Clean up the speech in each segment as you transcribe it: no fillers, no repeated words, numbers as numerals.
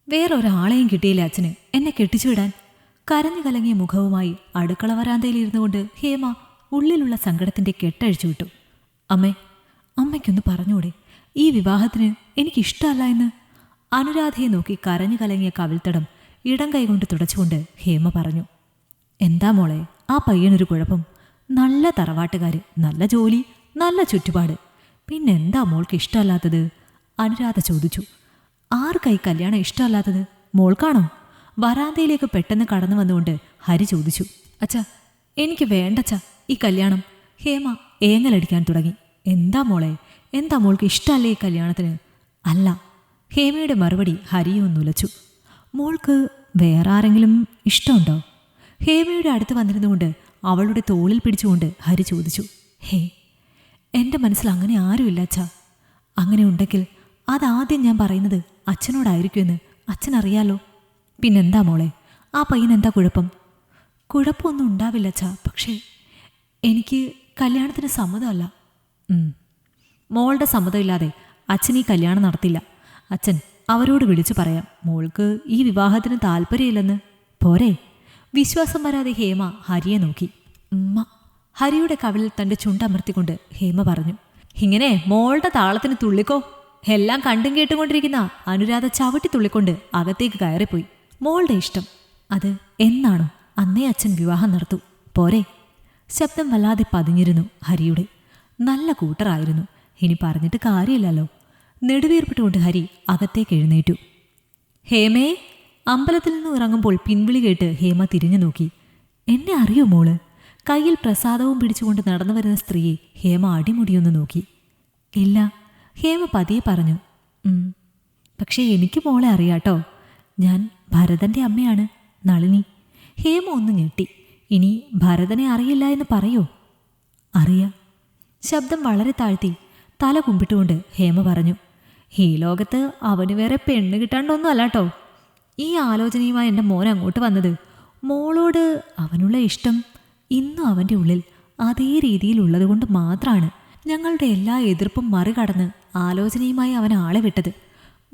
വേറൊരാളെയും കിട്ടിയില്ല അച്ഛന് എന്നെ കെട്ടിച്ചുവിടാൻ. കരഞ്ഞു കലങ്ങിയ മുഖവുമായി അടുക്കള വരാന്തയിലിരുന്നു കൊണ്ട് ഹേമ ഉള്ളിലുള്ള സങ്കടത്തിന്റെ കെട്ടഴിച്ചു വിട്ടു. അമ്മേ, അമ്മയ്ക്കൊന്ന് പറഞ്ഞൂടെ, ഈ വിവാഹത്തിന് എനിക്കിഷ്ടമല്ല എന്ന്? അനുരാധയെ നോക്കി കരഞ്ഞു കലങ്ങിയ കവിൾത്തടം ഇടം കൈകൊണ്ട് തുടച്ചുകൊണ്ട് ഹേമ പറഞ്ഞു. എന്താ മോളെ, ആ പയ്യനൊരു കുഴപ്പം? നല്ല തറവാട്ടുകാര്, നല്ല ജോലി, നല്ല ചുറ്റുപാട്. പിന്നെന്താ മോൾക്ക് ഇഷ്ടമല്ലാത്തത്? അനുരാധ ചോദിച്ചു. ആർക്കായി കല്യാണം ഇഷ്ടമല്ലാത്തത്? മോൾക്കാണോ? വരാന്തയിലേക്ക് പെട്ടെന്ന് കടന്നു വന്നുകൊണ്ട് ഹരി ചോദിച്ചു. അച്ഛാ, എനിക്ക് വേണ്ടച്ചാ ഈ കല്യാണം. ഹേമ ഏങ്ങലടിക്കാൻ തുടങ്ങി. എന്താ മോളെ, എന്താ മോൾക്ക് ഇഷ്ടമല്ലേ ഈ കല്യാണത്തിന്? അല്ല. ഹേമയുടെ മറുപടി ഹരിയെ ഒന്നുലച്ചു. മോൾക്ക് വേറെ ആരെങ്കിലും ഇഷ്ടമുണ്ടോ? ഹേമയുടെ അടുത്ത് വന്നിരുന്നുകൊണ്ട് അവളുടെ തോളിൽ പിടിച്ചുകൊണ്ട് ഹരി ചോദിച്ചു. ഹേ, എൻ്റെ മനസ്സിൽ അങ്ങനെ ആരുമില്ല അച്ഛാ. അങ്ങനെ ഉണ്ടെങ്കിൽ അതാദ്യം ഞാൻ പറയുന്നത് അച്ഛനോടായിരിക്കുമെന്ന് അച്ഛനറിയാലോ. പിന്നെന്താ മോളെ, ആ പയ്യനെന്താ കുഴപ്പം? കുഴപ്പമൊന്നും ഉണ്ടാവില്ല അച്ഛാ, പക്ഷേ എനിക്ക് കല്യാണത്തിന് സമ്മതമല്ല. മോളുടെ സമ്മതമില്ലാതെ അച്ഛൻ ഈ കല്യാണം നടത്തില്ല. അച്ഛൻ അവരോട് വിളിച്ചു പറയാം മോൾക്ക് ഈ വിവാഹത്തിന് താല്പര്യമില്ലെന്ന്. പോരെ? വിശ്വാസം വരാതെ ഹേമ ഹരിയെ നോക്കി. ഉമ്മ. ഹരിയുടെ കവിളിൽ തൻ്റെ ചുണ്ടമർത്തിക്കൊണ്ട് ഹേമ പറഞ്ഞു. ഇങ്ങനെ മോളുടെ താളത്തിന് തുള്ളിക്കോ. എല്ലാം കണ്ടും കേട്ടുകൊണ്ടിരിക്കുന്ന അനുരാധ ചവിട്ടി തുള്ളിക്കൊണ്ട് അകത്തേക്ക് കയറിപ്പോയി. മോളുടെ ഇഷ്ടം, അത് എന്നാണോ അന്നേ അച്ഛൻ വിവാഹം നടത്തൂ. പോരെ? ശബ്ദം വല്ലാതെ പതിഞ്ഞിരുന്നു ഹരിയുടെ. നല്ല കൂട്ടറായിരുന്നു, ഇനി പറഞ്ഞിട്ട് കാര്യമില്ലല്ലോ. നെടുവീർപ്പിട്ടുകൊണ്ട് ഹരി അകത്തേക്ക് എഴുന്നേറ്റു. ഹേമേ. അമ്പലത്തിൽ നിന്ന് ഇറങ്ങുമ്പോൾ പിൻവിളി കേട്ട് ഹേമ തിരിഞ്ഞു നോക്കി. എന്നെ അറിയോ മോള്? കയ്യിൽ പ്രസാദവും പിടിച്ചുകൊണ്ട് നടന്നു വരുന്ന സ്ത്രീയെ ഹേമ അടിമുടിയൊന്ന് നോക്കി. ഇല്ല. ഹേമ പതിയെ പറഞ്ഞു. പക്ഷേ എനിക്ക് മോളെ അറിയാട്ടോ. ഞാൻ ഭരതൻ്റെ അമ്മയാണ്, നളിനി. ഹേമ ഒന്ന് ഞെട്ടി. ഇനി ഭരതനെ അറിയില്ല എന്ന് പറയോ? അറിയാം. ശബ്ദം വളരെ താഴ്ത്തി തല കുമ്പിട്ടുകൊണ്ട് ഹേമ പറഞ്ഞു. ഈ ലോകത്ത് അവന് വേറെ പെണ്ണ് കിട്ടാണ്ടൊന്നും അല്ലാട്ടോ. ഈ ആലോചനയുമായി എൻ്റെ മോൻ അങ്ങോട്ട് വന്നത്. മോളോട് അവനുള്ള ഇഷ്ടം ഇന്നും അവൻ്റെ ഉള്ളിൽ അതേ രീതിയിൽ ഉള്ളതുകൊണ്ട് മാത്രമാണ് ഞങ്ങളുടെ എല്ലാ എതിർപ്പും മറികടന്ന് ആലോചനയുമായി അവൻ ആളെ വിട്ടത്.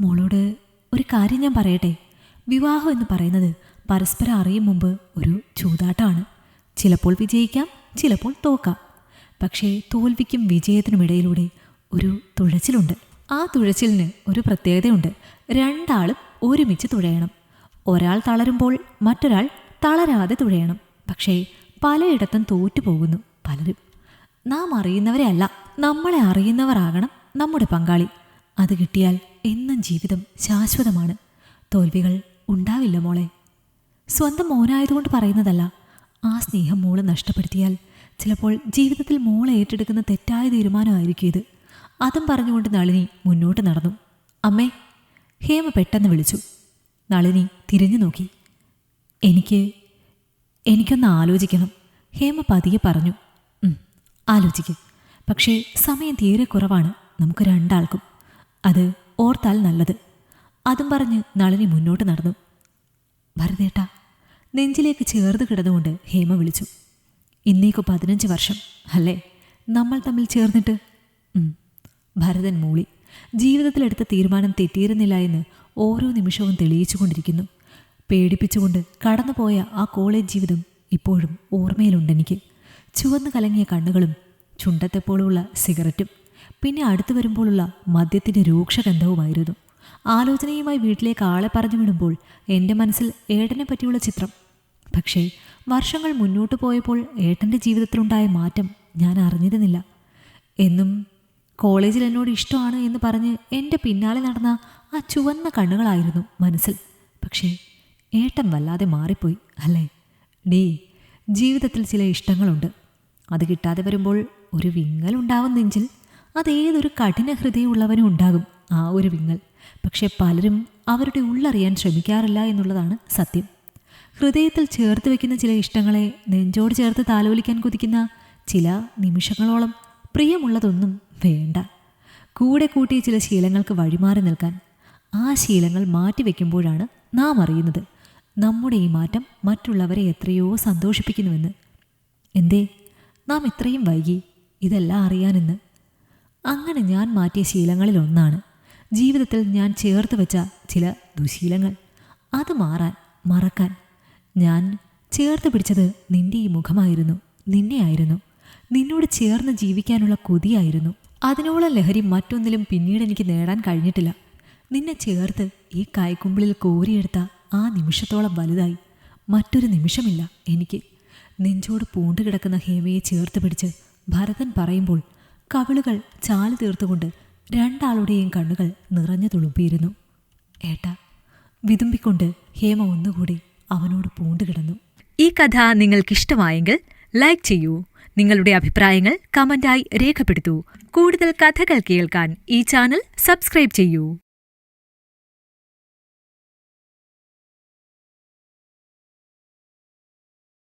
മോളോട് ഒരു കാര്യം ഞാൻ പറയട്ടെ. വിവാഹം എന്ന് പറയുന്നത് പരസ്പരം അറിയും മുമ്പ് ഒരു ചൂതാട്ടമാണ്. ചിലപ്പോൾ വിജയിക്കാം, ചിലപ്പോൾ തോക്കാം. പക്ഷേ തോൽവിക്കും വിജയത്തിനുമിടയിലൂടെ ഒരു തുഴച്ചിലുണ്ട്. ആ തുഴച്ചിലിന് ഒരു പ്രത്യേകതയുണ്ട്. രണ്ടാളും ഒരുമിച്ച് തുഴയണം. ഒരാൾ തളരുമ്പോൾ മറ്റൊരാൾ തളരാതെ തുഴയണം. പക്ഷേ പലയിടത്തും തോറ്റുപോകുന്നു പലരും. നാം അറിയുന്നവരെ അല്ല, നമ്മളെ അറിയുന്നവരാകണം നമ്മുടെ പങ്കാളി. അത് കിട്ടിയാൽ എന്നും ജീവിതം ശാശ്വതമാണ്. തോൽവികൾ ഉണ്ടാവില്ല മോളെ. സ്വന്തം മോനായതുകൊണ്ട് പറയുന്നതല്ല. ആ സ്നേഹം മോള് നഷ്ടപ്പെടുത്തിയാൽ ചിലപ്പോൾ ജീവിതത്തിൽ മോളെ ഏറ്റെടുക്കുന്ന തെറ്റായ തീരുമാനമായിരിക്കും ഇത്. അതും പറഞ്ഞുകൊണ്ട് നളിനി മുന്നോട്ട് നടന്നു. അമ്മേ. ഹേമ പെട്ടെന്ന് വിളിച്ചു. നളിനി തിരിഞ്ഞു നോക്കി. എനിക്കൊന്ന് ആലോചിക്കണം. ഹേമ പതിയെ പറഞ്ഞു. ആലോചിക്കും. പക്ഷേ സമയം തീരെ കുറവാണ് നമുക്ക് രണ്ടാൾക്കും. അത് ഓർത്താൽ നല്ലത്. അതും പറഞ്ഞ് നളിനി മുന്നോട്ട് നടന്നു. ഭരതേട്ടാ. നെഞ്ചിലേക്ക് ചേർന്ന് കിടന്നുകൊണ്ട് ഹേമ വിളിച്ചു. ഇന്നേക്ക് 15 വർഷം അല്ലേ നമ്മൾ തമ്മിൽ ചേർന്നിട്ട്? ഭരതൻ മൂളി. ജീവിതത്തിലെടുത്ത തീരുമാനം തെറ്റിയിരുന്നില്ല എന്ന് ഓരോ നിമിഷവും തെളിയിച്ചു കൊണ്ടിരിക്കുന്നു. പേടിപ്പിച്ചുകൊണ്ട് കടന്നുപോയ ആ കോളേജ് ജീവിതം ഇപ്പോഴും ഓർമ്മയിലുണ്ടെനിക്ക്. ചുവന്നു കലങ്ങിയ കണ്ണുകളും ചുണ്ടത്തെപ്പോഴുള്ള സിഗരറ്റും പിന്നെ അടുത്തു വരുമ്പോഴുള്ള മദ്യത്തിൻ്റെ രൂക്ഷഗന്ധവുമായിരുന്നു. ആലോചനയുമായി വീട്ടിലേക്ക് ആളെ പറഞ്ഞു വിടുമ്പോൾ എൻ്റെ മനസ്സിൽ ഏട്ടനെ പറ്റിയുള്ള ചിത്രം. പക്ഷേ വർഷങ്ങൾ മുന്നോട്ട് പോയപ്പോൾ ഏട്ടൻ്റെ ജീവിതത്തിലുണ്ടായ മാറ്റം ഞാൻ അറിഞ്ഞിരുന്നില്ല. എന്നും കോളേജിൽ എന്നോട് ഇഷ്ടമാണ് എന്ന് പറഞ്ഞ് എൻ്റെ പിന്നാലെ നടന്ന ആ ചുവന്ന കണ്ണുകളായിരുന്നു മനസ്സിൽ. പക്ഷേ ഏട്ടൻ വല്ലാതെ മാറിപ്പോയി അല്ലേ? ജീവിതത്തിൽ ചില ഇഷ്ടങ്ങളുണ്ട്. അത് കിട്ടാതെ വരുമ്പോൾ ഒരു വിങ്ങലുണ്ടാവും നെഞ്ചിൽ. അതേതൊരു കഠിന ഹൃദയമുള്ളവനും ഉണ്ടാകും ആ ഒരു വിങ്ങൽ. പക്ഷെ പലരും അവരുടെ ഉള്ളറിയാൻ ശ്രമിക്കാറില്ല എന്നുള്ളതാണ് സത്യം. ഹൃദയത്തിൽ ചേർത്ത് വയ്ക്കുന്ന ചില ഇഷ്ടങ്ങളെ നെഞ്ചോട് ചേർത്ത് താലോലിക്കാൻ കുതിക്കുന്ന ചില നിമിഷങ്ങളോളം പ്രിയമുള്ളതൊന്നും വേണ്ട. കൂടെ കൂട്ടിയ ചില ശീലങ്ങൾക്ക് വഴിമാറി നിൽക്കാൻ. ആ ശീലങ്ങൾ മാറ്റിവെക്കുമ്പോഴാണ് നാം അറിയുന്നത് നമ്മുടെ ഈ മാറ്റം മറ്റുള്ളവരെ എത്രയോ സന്തോഷിപ്പിക്കുന്നുവെന്ന്. എന്തേ നാം ഇത്രയും വൈകി ഇതെല്ലാം അറിയാനെന്ന്? അങ്ങനെ ഞാൻ മാറ്റിയ ശീലങ്ങളിലൊന്നാണ് ജീവിതത്തിൽ ഞാൻ ചേർത്ത് വെച്ച ചില ദുശീലങ്ങൾ. അത് മാറാൻ, മറക്കാൻ. ഞാൻ ചേർത്ത് പിടിച്ചത് നിന്റെ ഈ മുഖമായിരുന്നു, നിന്നെയായിരുന്നു. നിന്നോട് ചേർന്ന് ജീവിക്കാനുള്ള കൊതിയായിരുന്നു. അതിനോളം ലഹരി മറ്റൊന്നിലും പിന്നീട് എനിക്ക് നേടാൻ കഴിഞ്ഞിട്ടില്ല. നിന്നെ ചേർത്ത് ഈ കൈക്കുമ്പിളിൽ കോരിയെടുത്ത ആ നിമിഷത്തോളം വലുതായി മറ്റൊരു നിമിഷമില്ല എനിക്ക്. നെഞ്ചോട് പൂണ്ടുകിടക്കുന്ന ഹേമയെ ചേർത്ത് പിടിച്ച് ഭരതൻ പറയുമ്പോൾ കവിളുകൾ ചാല് തീർത്തുകൊണ്ട് രണ്ടാളുടെയും കണ്ണുകൾ നിറഞ്ഞു തുളുമ്പിയിരുന്നു. ഏട്ടാ, വിതുമ്പിക്കൊണ്ട് ഹേമ ഒന്നുകൂടി അവനോട് പൂണ്ടുകിടന്നു. ഈ കഥ നിങ്ങൾക്കിഷ്ടമായെങ്കിൽ ലൈക്ക് ചെയ്യൂ. നിങ്ങളുടെ അഭിപ്രായങ്ങൾ കമന്റായി രേഖപ്പെടുത്തൂ. കൂടുതൽ കഥകൾ കേൾക്കാൻ ഈ ചാനൽ സബ്സ്ക്രൈബ് ചെയ്യൂ.